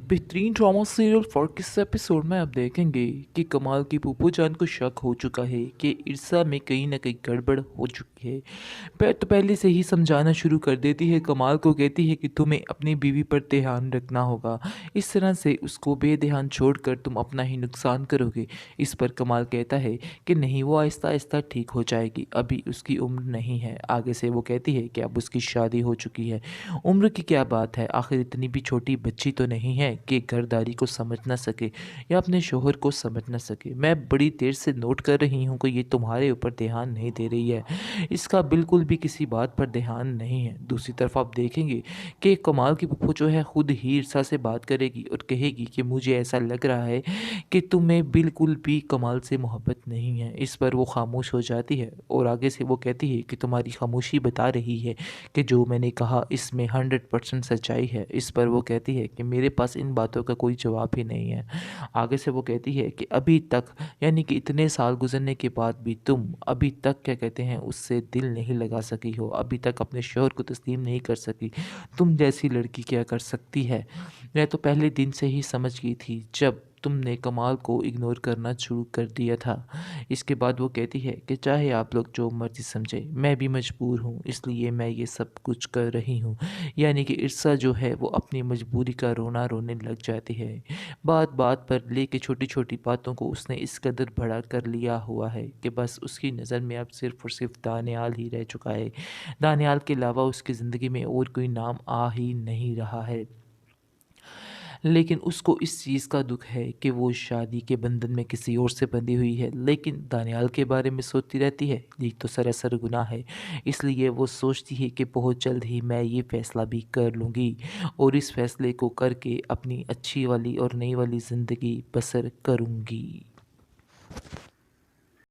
बेहतरीन drama serial फर्क इस एपिसोड में आप देखेंगे कि कमाल की पप्पू जान को शक हो चुका है कि इरसा में कहीं ना कहीं गड़बड़ हो चुकी है। तो पहले से ही समझाना शुरू कर देती है, कमाल को कहती है कि तुम्हें अपनी बीवी पर ध्यान रखना होगा, इस तरह से उसको बेध्यान छोड़कर तुम अपना ही नुकसान करोगे। इस पर कमाल कहता है कि नहीं, वो आहिस्ता आहिस्ता ठीक हो जाएगी, अभी उसकी उम्र नहीं है। आगे से वो कहती है कि अब उसकी शादी हो चुकी है, उम्र की क्या बात है, आखिर इतनी भी छोटी बच्ची तो नहीं है कि घरदारी को समझ ना सके या अपने शोहर को समझ ना सके। मैं बड़ी देर से नोट कर रही हूँ कि ये तुम्हारे ऊपर ध्यान नहीं दे रही है, इसका बिल्कुल भी किसी बात पर ध्यान नहीं है। दूसरी तरफ आप देखेंगे कि कमाल की फूफो जो है खुद ही ईर्षा से बात करेगी और कहेगी कि मुझे ऐसा लग रहा है कि तुम्हें बिल्कुल भी कमाल से मोहब्बत नहीं है। इस पर वो खामोश हो जाती है और आगे से वो कहती है कि तुम्हारी खामोशी बता रही है कि जो मैंने कहा इसमें 100% सच्चाई है। इस पर वो कहती है कि मेरे पास इन बातों का कोई जवाब ही नहीं है। आगे से वो कहती है कि अभी तक, यानी कि इतने साल गुजरने के बाद भी तुम अभी तक क्या कहते हैं उससे दिल नहीं लगा सकी हो, अभी तक अपने शोहर को तस्लीम नहीं कर सकी। तुम जैसी लड़की क्या कर सकती है। मैं तो पहले दिन से ही समझ गई थी जब तुमने कमाल को इग्नोर करना शुरू कर दिया था। इसके बाद वो कहती है कि चाहे आप लोग जो मर्जी समझे, मैं भी मजबूर हूँ, इसलिए मैं ये सब कुछ कर रही हूँ। यानी कि इरसा जो है वो अपनी मजबूरी का रोना रोने लग जाती है। बात बात पर लेके छोटी छोटी बातों को उसने इस कदर बड़ा कर लिया हुआ है कि बस उसकी नज़र में अब सिर्फ और सिर्फ दानियाल ही रह चुका है। दानियाल के अलावा उसकी ज़िंदगी में और कोई नाम आ ही नहीं रहा है। लेकिन उसको इस चीज़ का दुख है कि वो शादी के बंधन में किसी और से बंधी हुई है, लेकिन दानियाल के बारे में सोचती रहती है। ये तो सरासर गुनाह है, इसलिए वो सोचती है कि बहुत जल्द ही मैं ये फ़ैसला भी कर लूँगी और इस फ़ैसले को करके अपनी अच्छी वाली और नई वाली ज़िंदगी बसर करूँगी।